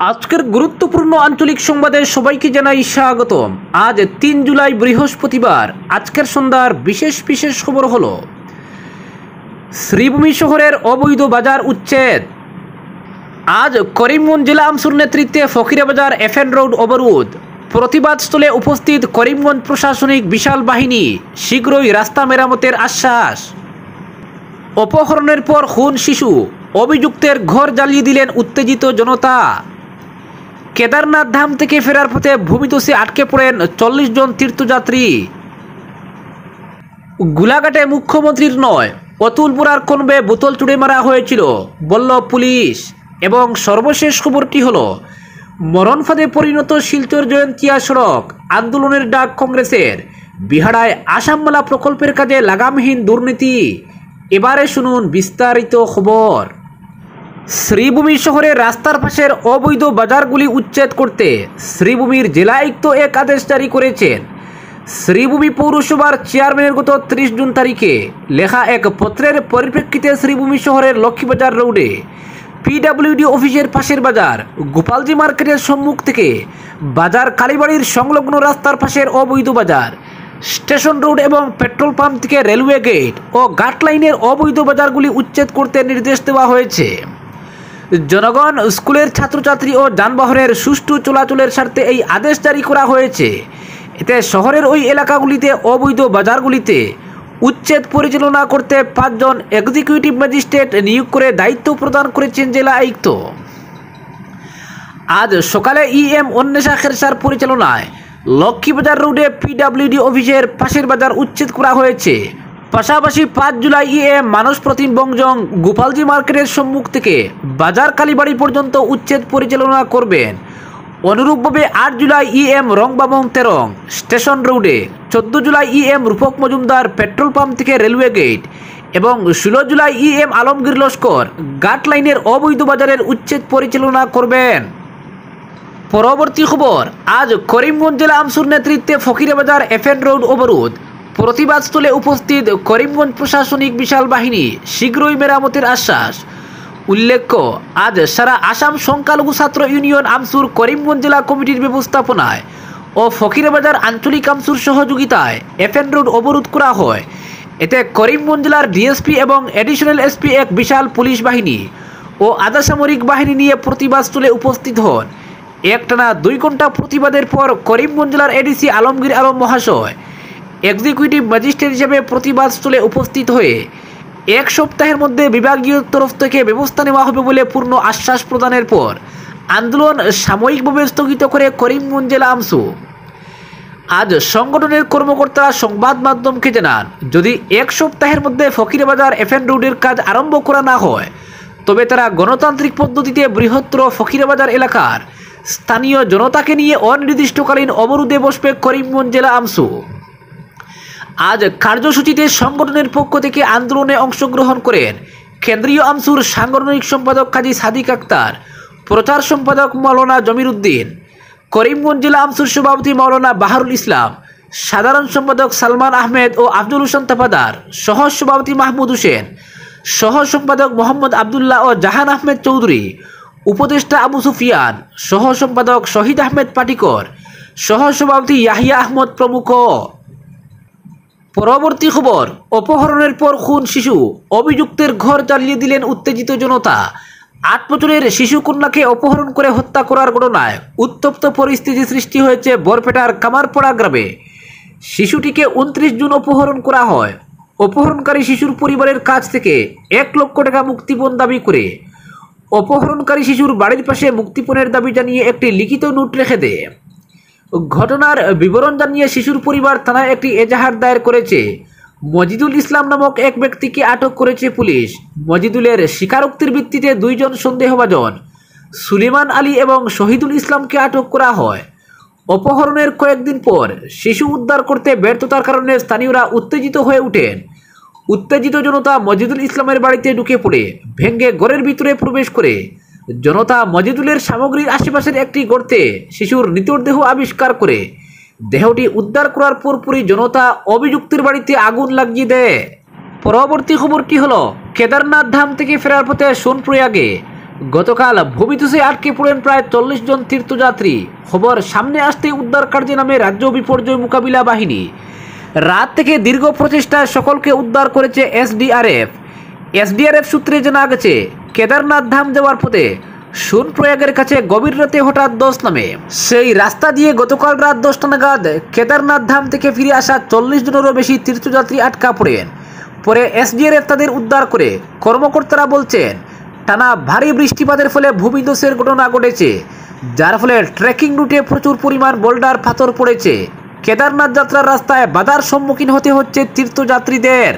আজকের গুরুত্বপূর্ণ আঞ্চলিক সংবাদে সবাইকে জানাই স্বাগতম। আজ ৩ জুলাই বৃহস্পতিবার। আজকের সন্ধ্যার বিশেষ বিশেষ খবর হলো শ্রীভূমি শহরের অবৈধ বাজার উচ্ছেদ। আজ করিমগঞ্জ জেলা আমসুর নেতৃত্বে ফকিরাবাজার এফএন রোড অবরোধ। প্রতিবাদস্থলে উপস্থিত করিমগঞ্জ প্রশাসনিক বিশাল বাহিনী, শীঘ্রই রাস্তা মেরামতের আশ্বাস। অপহরণের পর খুন শিশু, অভিযুক্তের ঘর জ্বালিয়ে দিলেন উত্তেজিত জনতা। কেদারনাথ ধাম থেকে ফেরার পথে ভূমিধসে আটকে পড়েন ৪০ জন তীর্থযাত্রী। গোলাঘাটে মুখ্যমন্ত্রীর নয়, অতুল বোরার কনবে বোতল ছুড়ে মারা হয়েছিল বলল পুলিশ। এবং সর্বশেষ খবরটি হলো মরণ ফাঁদে পরিণত শিলচর জয়ন্তিয়া সড়ক, আন্দোলনের ডাক কংগ্রেসের। বিহারায় আসামমালা প্রকল্পের কাজে লাগামহীন দুর্নীতি। এবারে শুনুন বিস্তারিত খবর। শ্রীভূমি শহরে রাস্তার পাশের অবৈধ বাজারগুলি উচ্ছেদ করতে শ্রীভূমির জেলা আয়ুক্ত এক আদেশ জারি করেছেন। শ্রীভূমি পৌরসভার চেয়ারম্যানের গত ৩০ জুন তারিখে লেখা এক পত্রের পরিপ্রেক্ষিতে শ্রীভূমি শহরের লক্ষ্মীবাজার রোডে পিডব্লিউডি অফিসের পাশের বাজার, গোপালজি মার্কেটের সম্মুখ থেকে বাজার কালীবাড়ির সংলগ্ন রাস্তার পাশের অবৈধ বাজার, স্টেশন রোড এবং পেট্রোল পাম্প থেকে রেলওয়ে গেট ও ঘাট লাইনের অবৈধ বাজারগুলি উচ্ছেদ করতে নির্দেশ দেওয়া হয়েছে। জনগণ, স্কুলের ছাত্রছাত্রী ও যানবাহনের সুষ্ঠু চলাচলের স্বার্থে এই আদেশ জারি করা হয়েছে। এতে শহরের ওই এলাকাগুলিতে অবৈধ বাজারগুলিতে উচ্ছেদ পরিচালনা করতে ৫ জন এক্সিকিউটিভ ম্যাজিস্ট্রেট নিয়োগ করে দায়িত্ব প্রদান করেছেন জেলা আয়ুক্ত। আজ সকালে ইএম অন্বেষা খেরসার পরিচালনায় লক্ষ্মীবাজার রোডে পিডব্লিউডি অফিসের পাশের বাজার উচ্ছেদ করা হয়েছে। পাশাপাশি ৫ জুলাই ইএম মানস প্রতিম বংজং গোপালজি মার্কেটের সম্মুখ থেকে বাজার কালীবাড়ি পর্যন্ত উচ্ছেদ পরিচালনা করবেন। অনুরূপভাবে ৮ জুলাই ইএম রংবাবং তেরং স্টেশন রোডে, ১৪ জুলাই ইএম রূপক মজুমদার পেট্রোল পাম্প থেকে রেলওয়ে গেট এবং ১৬ জুলাই ইএম আলমগীর লস্কর ঘাট লাইনের অবৈধ বাজারের উচ্ছেদ পরিচালনা করবেন। পরবর্তী খবর, আজ করিমগঞ্জ জেলা আমসুর নেতৃত্বে ফকিরাবাজার এফএন রোড অবরোধ। প্রতিবাদস্থলে উপস্থিত করিমগঞ্জ প্রশাসনিক বিশাল বাহিনী, শীঘ্রই মেরামতের আশ্বাস। উল্লেখ্য, আজ সারা আসাম সংখ্যালঘু ছাত্র ইউনিয়ন আমসুর করিমগঞ্জ জেলা কমিটির ব্যবস্থাপনায় ও ফকিরাবাজার আঞ্চলিক আমসুর সহযোগিতায় এফএন রোড অবরোধ করা হয়। এতে করিমগঞ্জ জেলার ডিএসপি এবং এডিশনাল এসপি এক বিশাল পুলিশ বাহিনী ও আধা সামরিক বাহিনী নিয়ে প্রতিবাদস্থলে উপস্থিত হন। একটানা ২ ঘন্টা প্রতিবাদের পর করিমগঞ্জ জেলার এডিসি আলমগীর আলম মহাশয় এক্সিকিউটিভ ম্যাজিস্ট্রেট হিসেবে প্রতিবাদস্থলে উপস্থিত হয়ে ১ সপ্তাহের মধ্যে বিভাগীয় তরফ থেকে ব্যবস্থা নেওয়া হবে বলে পূর্ণ আশ্বাস প্রদানের পর আন্দোলন সাময়িকভাবে স্থগিত করে করিমগঞ্জ জেলা আমসু। আজ সংগঠনের কর্মকর্তারা সংবাদ মাধ্যমকে জানান, যদি ১ সপ্তাহের মধ্যে ফকিরাবাজার এফএন রোডের কাজ আরম্ভ করা না হয় তবে তারা গণতান্ত্রিক পদ্ধতিতে বৃহত্তর ফকিরাবাজার এলাকার স্থানীয় জনতাকে নিয়ে অনির্দিষ্টকালীন অবরোধে বসবে করিমগঞ্জ জেলা আমসু। আজ কার্যসূচিতে সংগঠনের পক্ষ থেকে আন্দোলনে অংশগ্রহণ করেন কেন্দ্রীয় আমসুর সাংগঠনিক সম্পাদক কাজী সাদিক আক্তার, প্রচার সম্পাদক মাওলানা জমির উদ্দিন, করিমগঞ্জ জেলা আমসুর সভাপতি মাওলানা বাহারুল ইসলাম, সাধারণ সম্পাদক সালমান আহমেদ ও আফজল হোসেন তাফাদার, সহ সভাপতি মাহমুদ হোসেন, সহ সম্পাদক মোহাম্মদ আবদুল্লাহ ও জাহান আহমেদ চৌধুরী, উপদেষ্টা আবু সুফিয়ান, সহ সম্পাদক শহীদ আহমেদ পাটিকর, সহ সভাপতি ইয়াহিয়া আহমদ প্রমুখ। পরবর্তী খবর, অপহরণের পর খুন শিশু, অভিযুক্তের ঘর জ্বালিয়ে দিলেন উত্তেজিত জনতা। ৮ বছরের শিশুকন্যাকে অপহরণ করে হত্যা করার ঘটনায় উত্তপ্ত পরিস্থিতি সৃষ্টি হয়েছে বরপেটার কামারপাড়া গ্রামে। শিশুটিকে ২৯ জুন অপহরণ করা হয়। অপহরণকারী শিশুর পরিবারের কাছ থেকে ১ লক্ষ টাকা মুক্তিপণ দাবি করে অপহরণকারী শিশুর বাড়ির পাশে মুক্তিপণের দাবি জানিয়ে একটি লিখিত নোট রেখে দেয়। ঘটনার বিবরণ জানিয়ে শিশুর পরিবার থানায় একটি এজাহার দায়ের করেছে। মজিদুল ইসলাম নামক এক ব্যক্তিকে আটক করেছে পুলিশ। মজিদুলের স্বীকারোক্তির ভিত্তিতে ২ জন সন্দেহভাজন সুলেমান আলী এবং শহীদুল ইসলামকে আটক করা হয়। অপহরণের কয়েকদিন পর শিশু উদ্ধার করতে ব্যর্থতার কারণে স্থানীয়রা উত্তেজিত হয়ে ওঠেন। উত্তেজিত জনতা মজিদুল ইসলামের বাড়িতে ঢুকে পড়ে ভেঙে ঘরের ভিতরে প্রবেশ করে জনতা মজিদুলের সামগ্রীর আশেপাশের একটি গর্তে শিশুর মৃতদেহ আবিষ্কার করে দেহটি উদ্ধার করার পরপরই জনতা অভিযুক্তের বাড়িতে আগুন লাগিয়ে দেয়। পরবর্তী খবরটি হলো, কেদারনাথ ধাম থেকে ফেরার পথে সোনপ্রয়াগে গতকাল ভূমিধসে আটকে পড়েন প্রায় 40 জন তীর্থযাত্রী। খবর সামনে আসতেই উদ্ধার কার্যে নামে রাজ্য বিপর্যয় মোকাবিলা বাহিনী। রাত থেকে দীর্ঘ প্রচেষ্টায় সকলকে উদ্ধার করেছে এসডিআরএফ সূত্রে জানা গেছে, কেদারনাথ ধাম যাওয়ার পথে সোনপ্রয়াগের কাছে গভীর রাতে হঠাৎ ধস নামে। সেই রাস্তা দিয়ে গতকাল রাত 10টা নাগাদ কেদারনাথ ধাম থেকে ফিরে আসা 40 জনেরও বেশি তীর্থযাত্রী আটকা পড়েন। পরে এসডিআরএফ তাদের উদ্ধার করে। কর্মকর্তারা বলছেন, টানা ভারী বৃষ্টিপাতের ফলে ভূমিধসের ঘটনা ঘটেছে, যার ফলে ট্রেকিং রুটে প্রচুর পরিমাণ বোল্ডার পাথর পড়েছে। কেদারনাথ যাত্রার রাস্তায় বাধার সম্মুখীন হতে হচ্ছে তীর্থযাত্রীদের।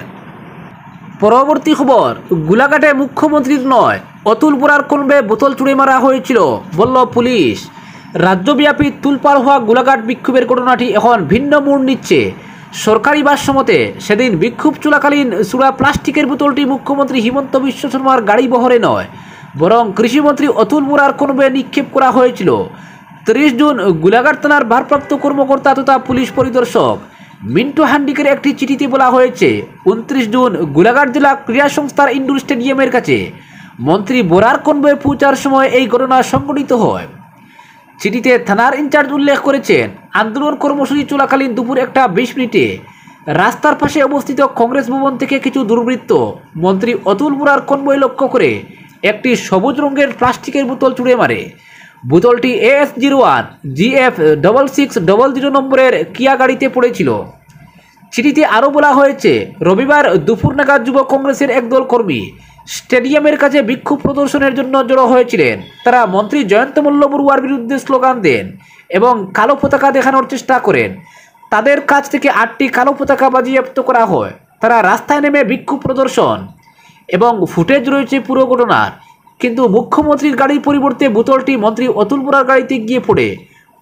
পরবর্তী খবর, গোলাঘাটে মুখ্যমন্ত্রীর নয়, অতুল বোরার কনভয়ে বোতল ছুড়ে মারা হয়েছিল বলল পুলিশ। রাজ্যব্যাপী তুলপাড় হওয়া গোলাঘাট বিক্ষোভের ঘটনাটি এখন ভিন্ন মোড় নিচ্ছে। সরকারি ভাষ্যমতে সেদিন বিক্ষোভ চলাকালীন চূড়া প্লাস্টিকের বোতলটি মুখ্যমন্ত্রী হিমন্ত বিশ্ব শর্মার গাড়ি বহরে নয়, বরং কৃষিমন্ত্রী অতুল বোরার কনভয়ে নিক্ষেপ করা হয়েছিল। 30 জুন গোলাঘাট থানার ভারপ্রাপ্ত কর্মকর্তা তথা পুলিশ পরিদর্শক মিন্টু হান্ডিকের একটি চিঠিতে বলা হয়েছে, 29 জুন গোলাঘাট জেলা ক্রীড়া সংস্থার ইনডোর স্টেডিয়ামের কাছে মন্ত্রী বোরার কনভয়ে পৌঁছার সময় এই ঘটনা সংঘটিত হয়। চিঠিতে থানার ইনচার্জ উল্লেখ করেছেন, আন্দোলন কর্মসূচি চলাকালীন দুপুর 1:20 মিনিটে রাস্তার পাশে অবস্থিত কংগ্রেস ভবন থেকে কিছু দুর্বৃত্ত মন্ত্রী অতুল বোরার কনভয় লক্ষ্য করে একটি সবুজ রঙের প্লাস্টিকের বোতল ছুড়ে মারে। বোতলটি AS01 GF 6600 নম্বরের কিয়া গাড়িতে পড়েছিল। চিঠিতে আরও বলা হয়েছে, রবিবার দুপুর নাগাদ যুব কংগ্রেসের একদল কর্মী স্টেডিয়ামের কাছে বিক্ষোভ প্রদর্শনের জন্য জড়ো হয়েছিলেন। তারা মন্ত্রী জয়ন্ত মল্ল বড়ুয়ার বিরুদ্ধে স্লোগান দেন এবং কালো পতাকা দেখানোর চেষ্টা করেন। তাদের কাছ থেকে 8টি কালো পতাকা বাজেয়াপ্ত করা হয়। তারা রাস্তায় নেমে বিক্ষোভ প্রদর্শন এবং ফুটেজ রয়েছে পুরো ঘটনার। কিন্তু মুখ্যমন্ত্রীর গাড়ির পরিবর্তে বোতলটি মন্ত্রী অতুল বোরার গাড়িতে গিয়ে পড়ে।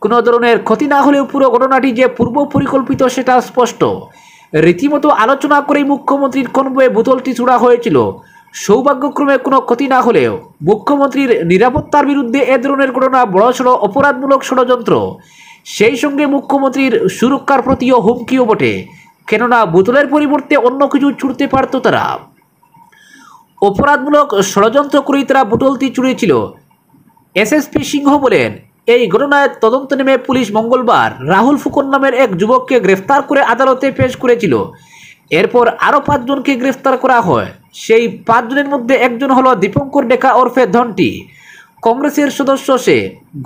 কোনো ধরনের ক্ষতি না হলেও পুরো ঘটনাটি যে পূর্ব পরিকল্পিত সেটা স্পষ্ট। রীতিমতো আলোচনা করেই মুখ্যমন্ত্রীর কনভয়ে বোতলটি ছোড়া হয়েছিল। সৌভাগ্যক্রমে কোনো ক্ষতি না হলেও মুখ্যমন্ত্রীর নিরাপত্তার বিরুদ্ধে এ ধরনের ঘটনা বড়সড় অপরাধমূলক ষড়যন্ত্র। সেই সঙ্গে মুখ্যমন্ত্রীর সুরক্ষার প্রতিও হুমকিও বটে, কেননা বোতলের পরিবর্তে অন্য কিছু ছুড়তে পারত তারা। অপরাধমূলক ষড়যন্ত্র করেই তারা বোতলটি ছুড়েছিল। এসএসপি সিংহ বলেন, এই ঘটনায় তদন্ত নেমে পুলিশ মঙ্গলবার রাহুল ফুকন নামের এক যুবককে গ্রেফতার করে আদালতে পেশ করেছিল। এরপর আরও 5 জনকে গ্রেফতার করা হয়। সেই 5 জনের মধ্যে একজন হলো দীপঙ্কর ডেকা ওরফে ধনটি। কংগ্রেসের সদস্য সে।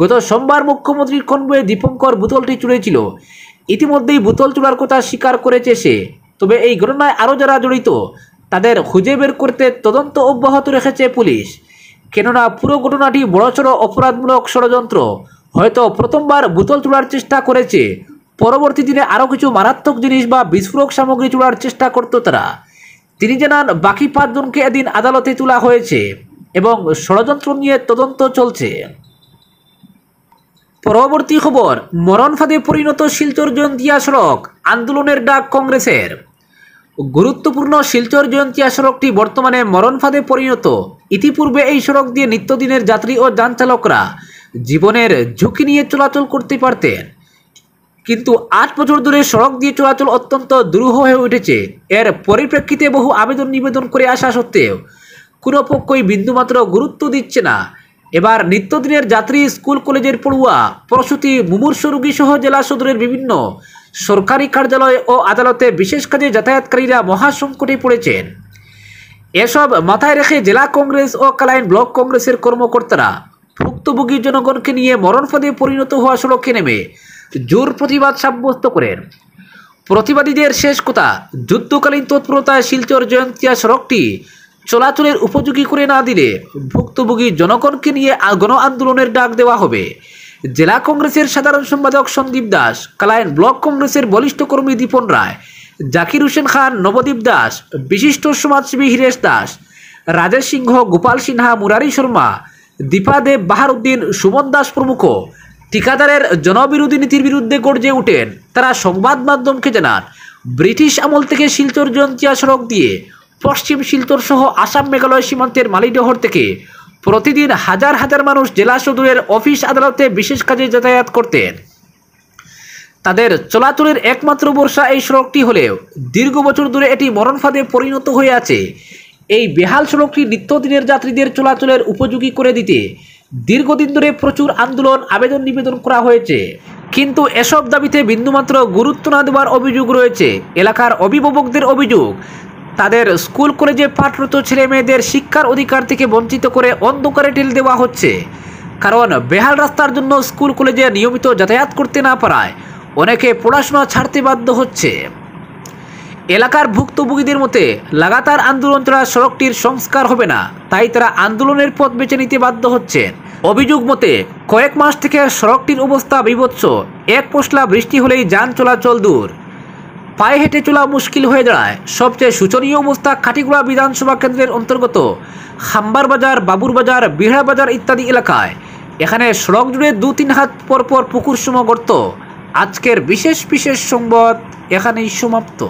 গত সোমবার মুখ্যমন্ত্রীর কনভয়ে দীপঙ্কর বোতলটি ছুড়েছিল। ইতিমধ্যেই বোতল চোরার কথা স্বীকার করেছে সে। তবে এই ঘটনায় আরও যারা জড়িত তাদের খুঁজে বের করতে তদন্ত অব্যাহত রেখেছে পুলিশ, কেননা পুরো ঘটনাটি বড়সড় অপরাধমূলক ষড়যন্ত্র। হয়তো প্রথমবার বোতল চোরার চেষ্টা করেছে, পরবর্তী দিনে আরও কিছু মারাত্মক জিনিস বা বিস্ফোরক সামগ্রী চোরার চেষ্টা করত তারা। তিনি জানান, বাকি 5 জনকে এদিন আদালতে তোলা হয়েছে এবং ষড়যন্ত্র নিয়ে তদন্ত চলছে। পরবর্তী খবর, মরণ ফাঁদে পরিণত শিলচর জয়ন্তিয়া সড়ক, আন্দোলনের ডাক কংগ্রেসের। গুরুত্বপূর্ণ শিলচর জয়ন্তিয়া সড়কটি বর্তমানে মরণ ফাঁদে পরিণত। ইতিপূর্বে এই সড়ক দিয়ে নিত্যদিনের যাত্রী ও যান চালকরা জীবনের ঝুঁকি নিয়ে চলাচল করতে পারতেন, কিন্তু 8 বছর ধরে সড়ক দিয়ে চলাচল অত্যন্ত দুরূহ হয়ে উঠেছে। এর পরিপ্রেক্ষিতে বহু আবেদন নিবেদন করে আসা সত্ত্বেও কোনো পক্ষই বিন্দুমাত্র গুরুত্ব দিচ্ছে না। এবার নিত্যদিনের যাত্রী, স্কুল কলেজের পড়ুয়া, প্রসূতি, মুমূর্ষু রোগী সহ জেলা সদরের বিভিন্ন সরকারি কার্যালয় ও আদালতে বিশেষ কাজে যাতায়াতকারীরা মহাসংকটে পড়েছেন। এসব মাথায় রেখে জেলা কংগ্রেস ও কালাইন ব্লক কংগ্রেসের কর্মকর্তারা ভুক্তভোগী জনগণকে নিয়ে মরণ ফাঁদে পরিণত হওয়া সড়কে নেমে জোর প্রতিবাদ সাব্যস্ত করেন। প্রতিবাদীদের শেষ কথা, যুদ্ধকালীন তৎপরতায় শিলচর জয়ন্তিয়া সড়কটি চলাচলের উপযোগী করে না দিলে ভুক্তভোগী জনগণকে নিয়ে গণ আন্দোলনের ডাক দেওয়া হবে। জেলা কংগ্রেসের সাধারণ সম্পাদক সন্দীপ দাস, কালাইন ব্লক কংগ্রেসের বলিষ্ঠ কর্মী দীপন রায়, জাকির হোসেন খান, নবদীপ দাস, বিশিষ্ট সমাজসেবী হীরেশ দাস, রাজেশ সিংহ, গোপাল সিনহা, মুরারি শর্মা, দীপা দেব, বাহারুদ্দিন, সুমন দাস প্রমুখ ঠিকাদারের জনবিরোধী নীতির বিরুদ্ধে গর্জে ওঠেন। তারা সংবাদ মাধ্যমকে জানান, ব্রিটিশ আমল থেকে শিলচর জয়ন্তিয়া সড়ক দিয়ে পশ্চিম শিলচর সহ আসাম মেঘালয় সীমান্তের মালিডহর থেকে প্রতিদিন হাজার হাজার মানুষ জেলা সদরের অফিস আদালতে বিশেষ কাজে যাতায়াত করতেন। তাদের চলাচলের একমাত্র ভরসা এই সড়কটি হলেও দীর্ঘ বছর ধরে এটি মরণ ফাঁদে পরিণত হয়ে আছে। এই বেহাল সড়কটি নিত্যদিনের যাত্রীদের চলাচলের উপযোগী করে দিতে দীর্ঘদিন ধরে প্রচুর আন্দোলন আবেদন নিবেদন করা হয়েছে, কিন্তু এসব দাবিতে বিন্দুমাত্র গুরুত্ব না দেওয়ার অভিযোগ রয়েছে। এলাকার অভিভাবকদের অভিযোগ, তাদের স্কুল কলেজে পাঠরত ছেলে মেয়েদের শিক্ষার অধিকার থেকে বঞ্চিত করে অন্ধকারে ঠেলে দেওয়া হচ্ছে। কারণ বেহাল রাস্তার জন্য স্কুল কলেজে নিয়মিত যাতায়াত করতে না পারায় অনেকে পড়াশোনা ছাড়তে বাধ্য হচ্ছে। এলাকার ভুক্তভোগীদের মতে লাগাতার আন্দোলন ছাড়া সড়কটির সংস্কার হবে না, তাই তারা আন্দোলনের পথ বেছে নিতে বাধ্য হচ্ছেন। অভিযোগ মতে কয়েক মাস থেকে সড়কটির অবস্থা বিভৎস। এক পশলা বৃষ্টি হলেই যান চলাচল দূর, পায়ে হেঁটে চলা মুশকিল হয়ে দাঁড়ায়। সবচেয়ে শোচনীয় অবস্থা কাটিগুড়া বিধানসভা কেন্দ্রের অন্তর্গত খাম্বার বাজার, বাবুর বাজার, বিহার বাজার ইত্যাদি এলাকায়। এখানে সড়ক জুড়ে 2-3 হাত পরপর পুকুর সম গর্ত। আজকের বিশেষ সংবাদ এখানেই সমাপ্ত।